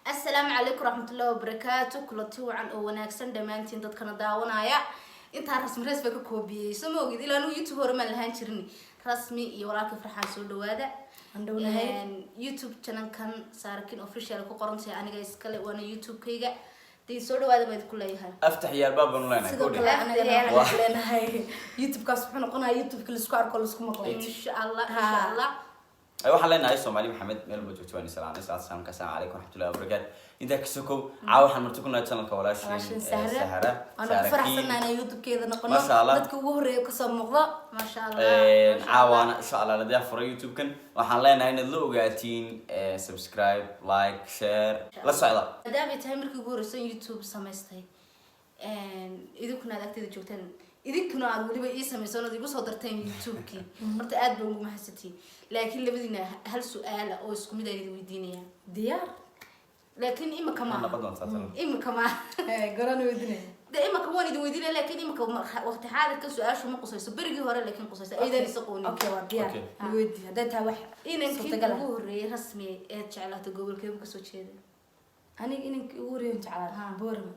السلام عليكم ورحمة الله وبركاته. كلتي وعن وناكسن دمانتين dadkana daawanaya inta rasmi rees bay ka koobiyay samoogid ilaa anu YouTube hore ma lahaan jirin rasmi iyo walaalkii farxaan soo dhawaada YouTube channel kan saarkin official ku qoran tahay aniga iskale waana YouTube kayga dii soo dhawaada baad ku leeyahay افتح يا الباب ونلينا كودي anaga YouTube kaas wuxuu noqonayaa YouTube kale isku arko isku maqlo insha Allah ايوه حلينا هاي سومالي محمد ميل بوجوتواني سلام عليكم السلام عليكم ورحمه الله وبركاته انت كسكو عاو waxaan marti ku nahay channelka walaashin Sahara ana faraxsanaana YouTube keeda noqono dadka ugu horeeyo ka soo muuqdo ma sha Allah caawana insha Allah la diyaar YouTube kan waxaan leenahay inaad la ogaatiin subscribe like share la socda hadaba tahay markii ugu horeysay YouTube samaystay idinkuna agteeda joogtaan idinkuna aad waliba ii sameeysan oo igu soo darteen YouTube-ki horta aad baan ugu mahadsantii laakiin labadina hal su'aal oo isku mid ah idin weydiinaya diyaar laakiin ima kama garan weydiinaya ima kama waan idin weydiinaya laakiin ima kama waqti xaadirka su'aashu ma qusayso berigii hore laakiin qusayso aydan isaqooni okay waa diyaar weydii haday taa wax inankii ugu horeeyay rasmi ee jeclaata gobolkeedu ka soo jeeday aniga inankii ugu horeeyay jeclaata boorma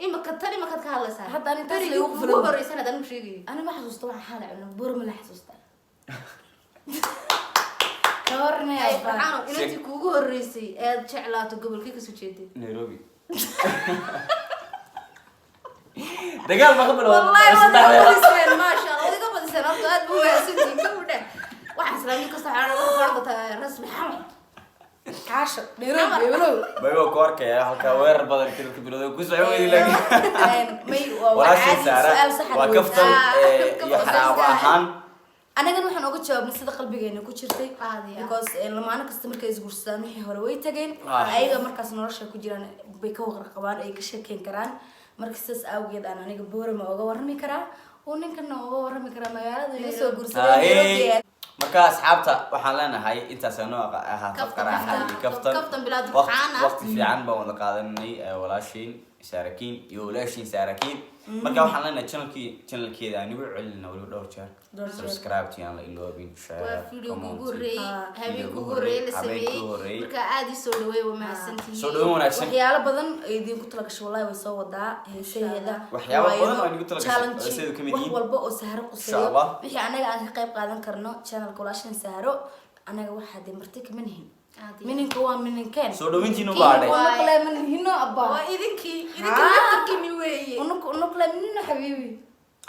إما كتاني ما كنت كهلا سار حتى أنا تري هو الرئيسنا ده مش يجي أنا ما حسست طبعا حالة إنه بورم لا حسست كورني يا أنا إنتي كوجو الرئيسي شعلاته قبل كيك سوتشيتي نيروبي دقال ما قبل والله ما شاء الله ده قبل سنة قاعد هو سنتي كوده واحد سلامي كسر على فرضة رسم حمل عاشر نيروبي ولو بايو كورك يا halka weerar badan tirka bilowday ku soo weeyay may walaashin Sahara waa kaftan iyo xaraabo ahaan anaga waxaan uga jawaabnay sida qalbigeena ku jirtay because lamaana kasta markay isguursadaan wixii hore way tageen ayaga markaas nolosha ku jiraan bay ka waqar qabaan ay ka sheekeen karaan markaas awgeed aan aniga boorama uga warrami karaa oo ninkana uga warrami karaa magaalada inay soo guursadeen marka asxaabta waxaan leenahay intaas aan ahaato qaraaxay kaftan bilaad waqti fiican baan wada qaadanay walaashin Sarakin iyo walaashin Sarakin marka waxaan leenahay channelkeeda aan ugu celinaa wali dhowr jeer subscribe tiyan la iloobin share habeenku horeey la sameeyay marka aad ii soo dhaweey waa mahadsantihiin soo dhaweey wanaagsan waxyaalo badan ay idin ku talagashay wallahi way soo wadaa heesaheeda waxyaalo badan oo idin ku talagashay sidoo kamid wax walba oo Sahara quseeyo wixii anaga aan ka qayb qaadan karno channelka walaashin Saharo anaga waxa ay marti ka manhin mininku waa mininkeen soo dhaweyntiina baadhay waa kale minhino abba waa idinki tarkimi weeye unukle minno habiibi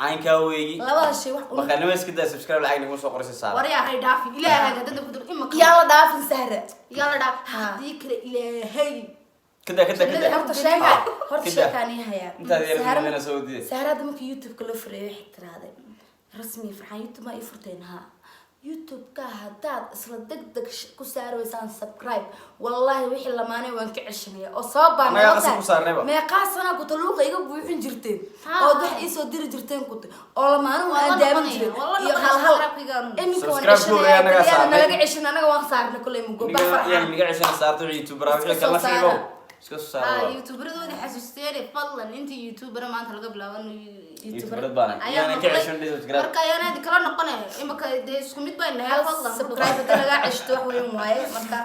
aynka weeyi labada shay wax marka iska daa subscribe lacag nagu soo qoraysa saar war yaa hay dhaafi ilaahay dad ku dur imaka yaa la dhaafin Sahara yaa la dhaaf hadii kale ilaahay كده horta sheekani haya Sahara soo diiday Sahara marka YouTube kala furay xitiraade rasmi farxan YouTube ma ifurteenha YouTube ka hadaad isla degdeg ku saaraysan subscribe wallahi wixii lamaanay waan ka ceshanaya oo soo baanay meeqaasana ku taluuqa iga buuxin jirteen oo wax ii soo diri jirteen ku oo lamaanay waan daamin jiray iyo hal iminka waan ceshanaya naga ceshan anaga waan saarnay kulay mugo baa yani naga ceshan saarto YouTube wixii kala sheego iska soo saaro YouTuberada xasuusteeri fadlan inta YouTuber maanta laga bilaabo YouTuber baan ayaan ka ceshan subscribe marka ayaan kala noqonay imaka isku mid baan nahay fadlan subscribe laga ceshto wax weyn waaye marka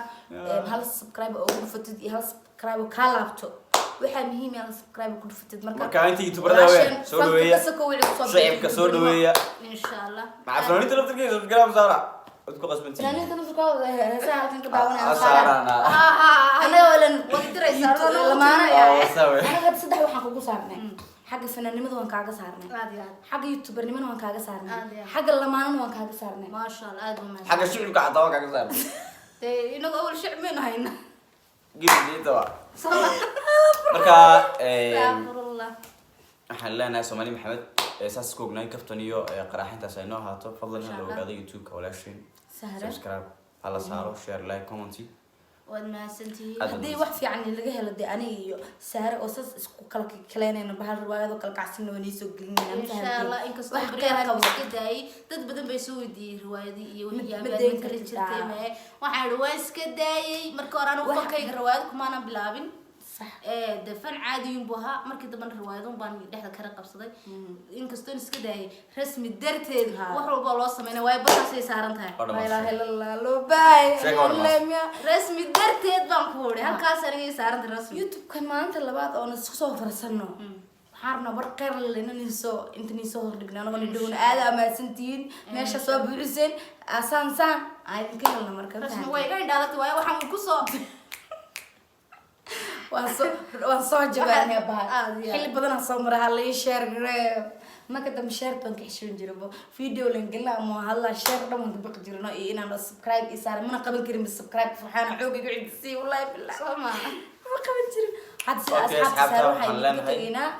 hal subscribe oo ku fatid iyo hal subscribe ka laabto waxa muhiim ah subscribe ku fatid marka inta YouTuberada weyn soo dhaweeya shacabka soo dhaweeya insha Allah ma afroonita laftirkeeda subscribe saara udku qasbantii أنا كنت بقول هسه هالكن كداونا أنا أنا ولا ودري لما أنا قد صدق وحنا كوكو صارنا حق الفنان نمد وان كاغا صارنا حق يوتيوبر نمد وان كاغا صارنا حق اللمان وان كاغا صارنا ما شاء الله أدوم حق الشعب كعطا وان كاغا صارنا إنه أول شيء من هنا جيب توا مركا استغفر الله حلنا سومالي محمد اساس كوغناي كفتنيو قراحنتاس ay noo haato fadlan hal ogaada YouTube ka walaashin subscribe hala saaro share like comment wad ma santii hadii wax fiican laga helo de aniga iyo Sahara oo sas isku kala kaleynayna bahal riwaayado kala kacsan oo soo gelinayna insha Allah in kasta bariyaha iska daay dad badan bay soo weydiiyay riwaayadii iyo waxyaabo kala jirtay waxaan riwaayad iska daayay marka hore anu fakay riwaayad kuma aan bilaabin de fan caadiyin buu ahaa markii dambana riwaayadun baan dhexda kala qabsaday inkastoo iska daayay rasmi darteed wax walba loo sameynay way badaasay saaran tahay la ilaha illallah loo baay rasmi darteed baan ku wari halkaas anigay saaran tahay rasmi youtube kan maanta labaad oo isku soo farsano waxaarna bar qeyr leenaniso intaniso hordhignaa noqon doon aad amaasantiin meesha soo buuriseen asaan ay ka helna marka rasmi way ga indhaadagtay way waxaan ku soo waan soo jabaanay baa xilli badan soo maraa la share marka dam share tan ka xishoon jirabo video lan galna ama halla share dhamaan baq jirno iyo inaan subscribe isaar mana qaban karin subscribe waxaan xoogiga cidsi wallahi billah sama ma qaban jirin hadda asxaabta waxaan leenahay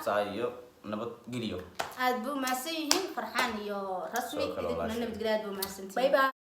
saayo nabad geliyo aad buu maasan yihiin farxaan iyo rasmi idin nabad geliyo aad buu maasantiin bye bye